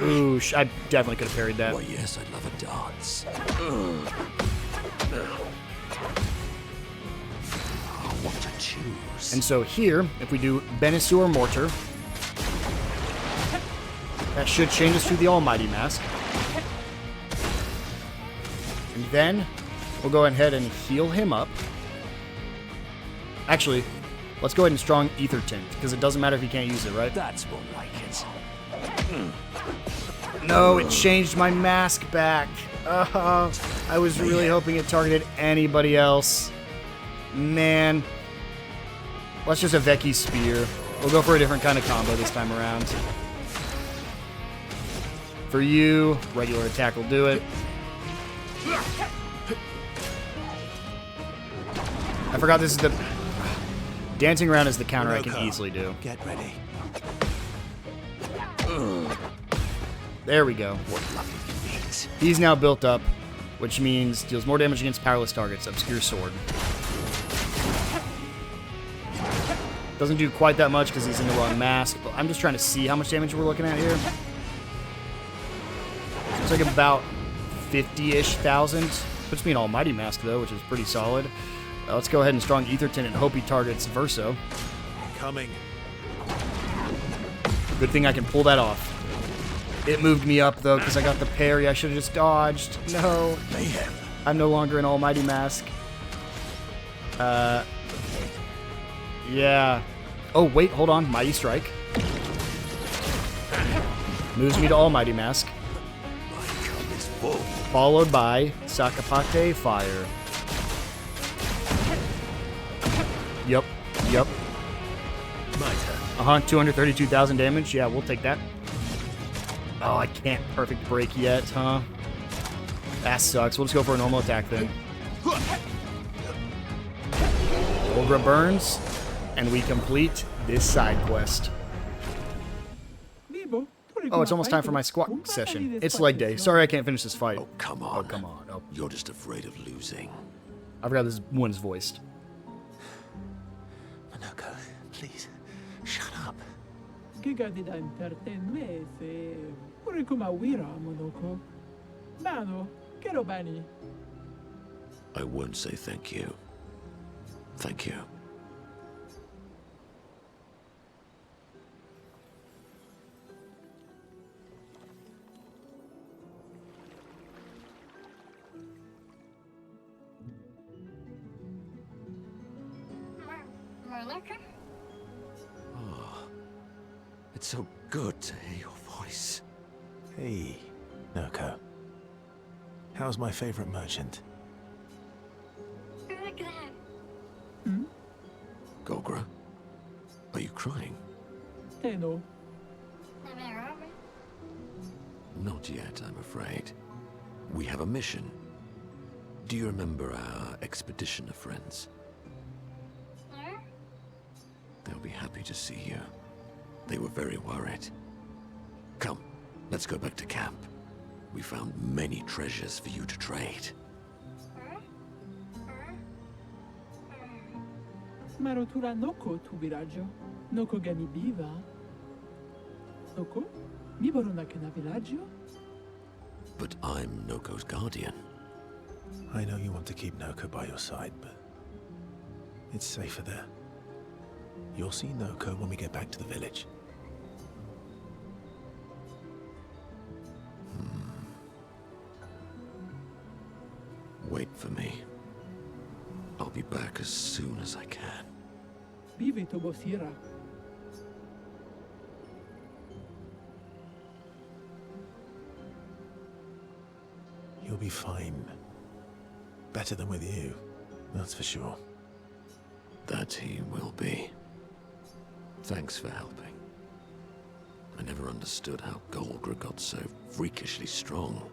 Ooh, I definitely could have parried that. Why, yes, I'd love a dance. What to choose? And so here, if we do Benisur Mortar, that should change us to the Almighty Mask. And then we'll go ahead and heal him up. Actually, let's go ahead and strong ether tint, because it doesn't matter if you can't use it, right? That's more like it. No, it changed my mask back. I was really hoping it targeted anybody else. Man. Let's just Vecchi Spear. We'll go for a different kind of combo this time around. For you, regular attack will do it. I forgot this is the... Dancing around is the counter I can easily do. Get ready. There we go. What lovely feet. He's now built up, which means deals more damage against powerless targets. Obscure Sword. Doesn't do quite that much because he's in the wrong mask, but I'm just trying to see how much damage we're looking at here. It's like about 50-ish thousand. Puts me in Almighty Mask, though, which is pretty solid. Let's go ahead and strong Ether Tint and hope he targets Verso. Coming. Good thing I can pull that off. It moved me up, though, because I got the parry. I should have just dodged. No. Mayhem. I'm no longer an Almighty Mask. Yeah. Oh, wait, hold on. Mighty Strike. Moves me to Almighty Mask. My cup is full. Followed by Sakapate Fire. Yep. My turn. 232,000 damage. Yeah, we'll take that. Oh, I can't perfect break yet, huh? That sucks. We'll just go for a normal attack then. Olgra burns, and we complete this side quest. Oh, it's almost time for my squat session. It's leg day. Sorry I can't finish this fight. Oh, come on. Oh, come on. Oh, You're just afraid of losing. I forgot this one's voiced. Manoko, please, shut up. I won't say thank you. Thank you. Oh, it's so good to hear your voice. Hey, Noko. How's my favorite merchant? Golgra, are you crying? Not yet, I'm afraid. We have a mission. Do you remember our expeditioner friends? They'll be happy to see you. They were very worried. Come, let's go back to camp. We found many treasures for you to trade. Marotura noko tu vilaggio. Noko gani biva. Noko? Mi borona che na villaggio? But I'm Noko's guardian. I know you want to keep Noko by your side, but it's safer there. You'll see Noko when we get back to the village. Wait for me. I'll be back as soon as I can. Bive to bosira. You'll be fine. Better than with you, that's for sure. That he will be. Thanks for helping. I never understood how Golgra got so freakishly strong.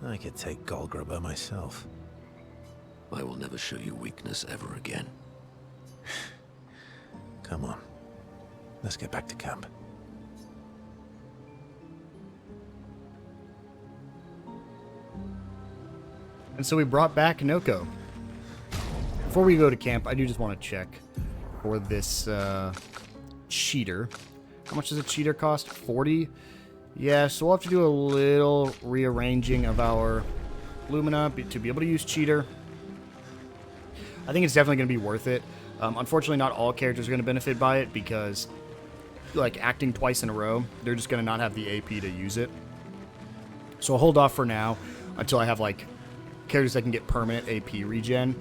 I could take Golgra by myself. I will never show you weakness ever again. Come on. Let's get back to camp. And so we brought back Noko. Before we go to camp, I do just want to check for this cheater. How much does a cheater cost? 40? Yeah, so we'll have to do a little rearranging of our Lumina to be able to use cheater. I think it's definitely going to be worth it. Unfortunately, not all characters are going to benefit by it because, like, acting twice in a row, they're just going to not have the AP to use it. So I'll hold off for now until I have, like, characters that can get permanent AP regen.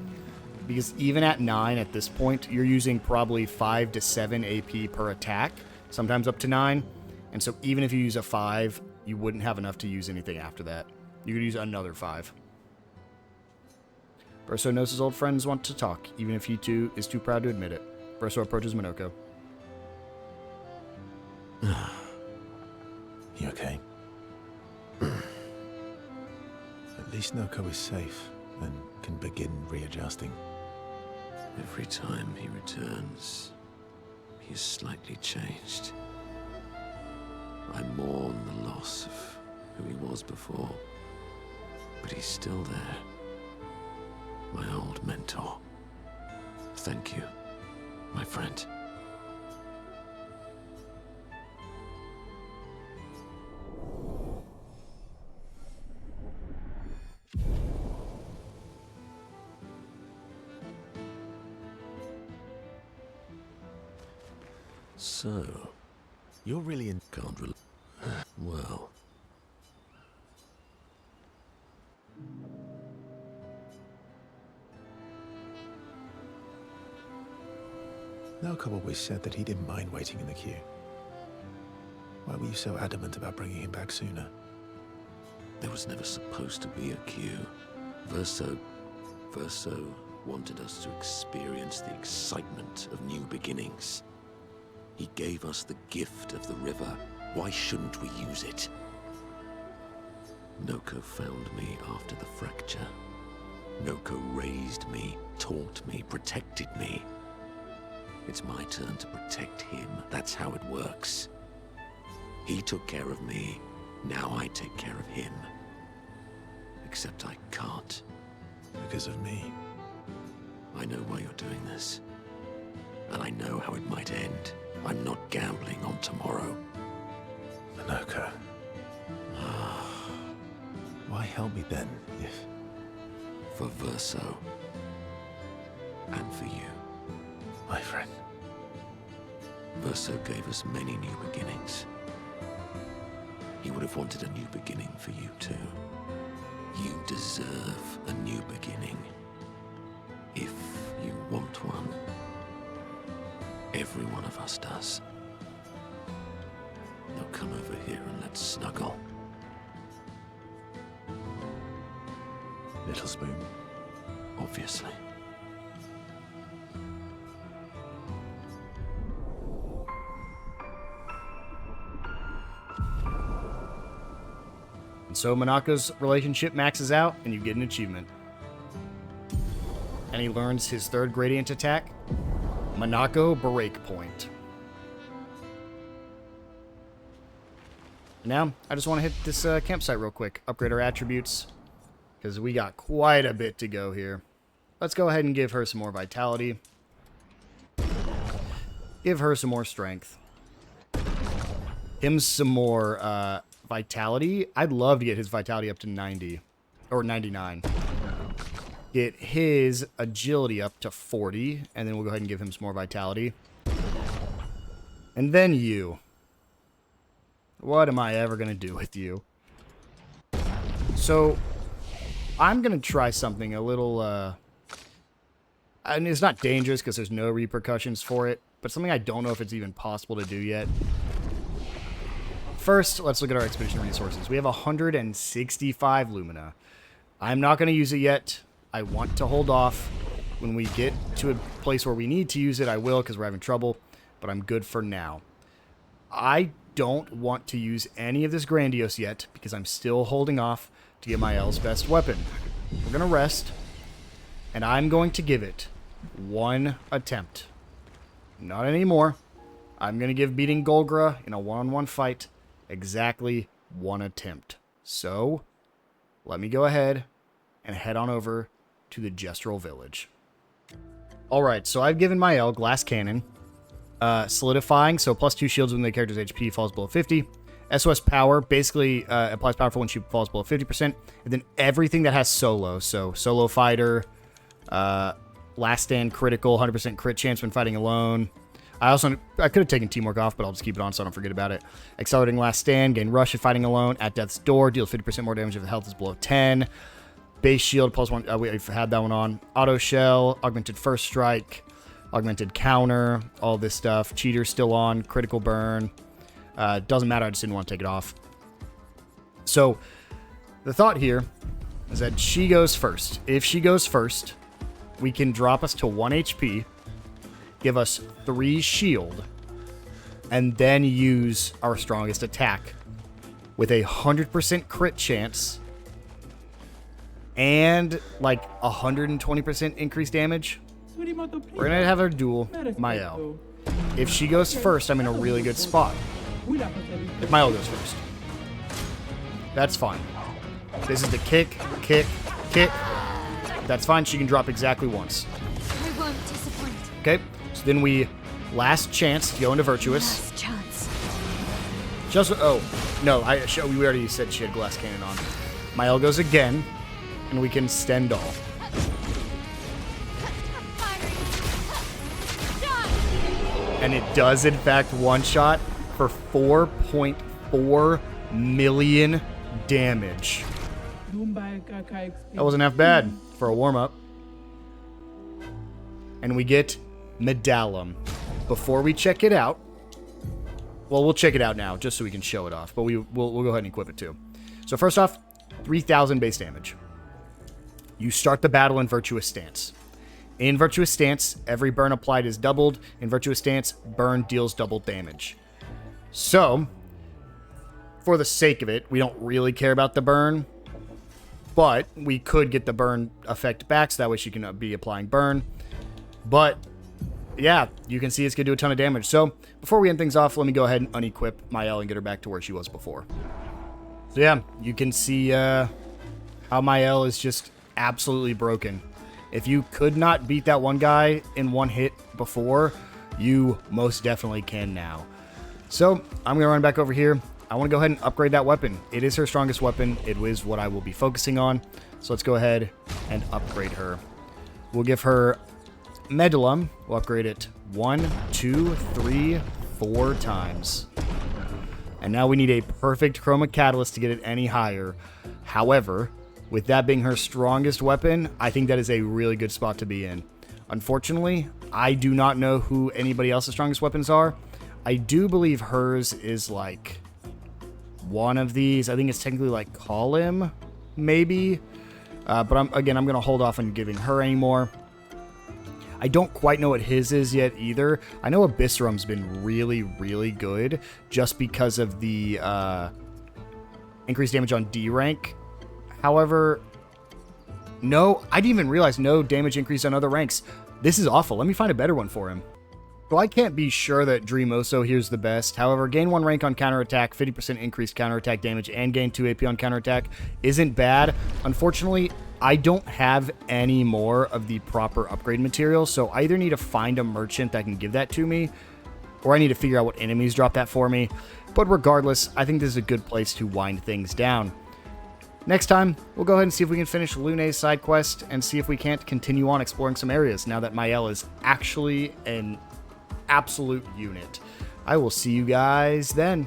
Because even at 9 at this point, you're using probably 5 to 7 AP per attack, sometimes up to 9. And so even if you use a 5, you wouldn't have enough to use anything after that. You could use another 5. Verso knows his old friends want to talk, even if he too is too proud to admit it. Verso approaches Minoko. You okay? At least Noko is safe and can begin readjusting. Every time he returns, he is slightly changed. I mourn the loss of who he was before, but he's still there. My old mentor. Thank you, my friend. So, You're really in... can't well. Noko always said that he didn't mind waiting in the queue. Why were you so adamant about bringing him back sooner? There was never supposed to be a queue. Verso wanted us to experience the excitement of new beginnings. He gave us the gift of the river. Why shouldn't we use it? Noko found me after the fracture. Noko raised me, taught me, protected me. It's my turn to protect him. That's how it works. He took care of me. Now I take care of him. Except I can't. Because of me. I know why you're doing this. And I know how it might end. I'm not gambling on tomorrow. Noko. Why help me then, if... For Verso. And for you. My friend. Verso gave us many new beginnings. He would have wanted a new beginning for you too. You deserve a new beginning. If you want one. Every one of us does. Now come over here and let's snuggle. Little spoon. Obviously. And so Monaco's relationship maxes out, and you get an achievement. And he learns his third gradient attack, Monaco Break Point. Now, I just want to hit this campsite real quick, upgrade our attributes, because we got quite a bit to go here. Let's go ahead and give her some more vitality. Give her some more strength. Him some more vitality. I'd love to get his vitality up to 90, or 99. Get his agility up to 40, and then we'll go ahead and give him some more vitality. And then you. What am I ever going to do with you? So, I'm going to try something a little, and it's not dangerous because there's no repercussions for it, but something I don't know if it's even possible to do yet. First, let's look at our expedition resources. We have 165 Lumina. I'm not going to use it yet. I want to hold off. When we get to a place where we need to use it, I will because we're having trouble, but I'm good for now. I don't want to use any of this Grandiose yet because I'm still holding off to get my L's best weapon. We're going to rest, and I'm going to give it one attempt. Not anymore. I'm going to give beating Golgra in a one-on-one fight exactly one attempt. So, let me go ahead and head on over to the Gestural Village. Alright, so I've given my L Glass Cannon. Solidifying, so plus 2 shields when the character's HP falls below 50. SOS Power basically applies powerful when she falls below 50%. And then everything that has solo, so Solo Fighter, Last Stand Critical, 100% crit chance when fighting alone. I could have taken Teamwork off, but I'll just keep it on so I don't forget about it. Accelerating Last Stand, gain Rush if fighting alone. At Death's Door, deals 50% more damage if the health is below 10. Base shield +1. We've had that one on. Auto shell, augmented first strike, augmented counter, all this stuff. Cheater's still on. Critical burn. Doesn't matter. I just didn't want to take it off. So the thought here is that she goes first. If she goes first, we can drop us to 1 HP, give us 3 shield, and then use our strongest attack with a 100% crit chance and like 120% increased damage. We're going to have her duel Mael. If she goes first, I'm in a really good spot. If Mael goes first. That's fine. This is the kick, kick, kick. That's fine. She can drop exactly once. I won't disappoint. Okay. So then we last chance to go into Virtuous. Last chance. Just no, we already said she had glass cannon on. Mael goes again, and we can Stendhal. And it does in fact one shot for 4.4 million damage. That wasn't half bad for a warm-up. And we get Medallum. Before we check it out, well, we'll check it out now just so we can show it off, but we'll go ahead and equip it too. So first off, 3,000 base damage. You start the battle in Virtuous Stance. In Virtuous Stance, every burn applied is doubled. In Virtuous Stance, burn deals double damage. So, for the sake of it, we don't really care about the burn, but we could get the burn effect back, so that way she can be applying burn. But, yeah, you can see it's going to do a ton of damage. So, before we end things off, let me go ahead and unequip Mael and get her back to where she was before. So, yeah, you can see how Mael is just absolutely broken. If you could not beat that one guy in one hit before, you most definitely can now. So, I'm going to run back over here. I want to go ahead and upgrade that weapon. It is her strongest weapon. It is what I will be focusing on. So let's go ahead and upgrade her. We'll give her Medallum. We'll upgrade it 1, 2, 3, 4 times. And now we need a perfect Chroma Catalyst to get it any higher. However, with that being her strongest weapon, I think that is a really good spot to be in. Unfortunately, I do not know who anybody else's strongest weapons are. I do believe hers is like one of these. I think it's technically like Column, maybe. But I'm going to hold off on giving her any more. I don't quite know what his is yet either. I know Abysserum's been really, really good just because of the increased damage on D rank. However, no, I didn't even realize no damage increase on other ranks. This is awful. Let me find a better one for him. So I can't be sure that Dreamoso here's the best. However, gain 1 rank on counterattack, 50% increased counterattack damage, and gain 2 AP on counterattack isn't bad. Unfortunately, I don't have any more of the proper upgrade material, so I either need to find a merchant that can give that to me, or I need to figure out what enemies drop that for me. But regardless, I think this is a good place to wind things down. Next time, we'll go ahead and see if we can finish Lune's side quest and see if we can't continue on exploring some areas now that Mael is actually an absolute unit. I will see you guys then.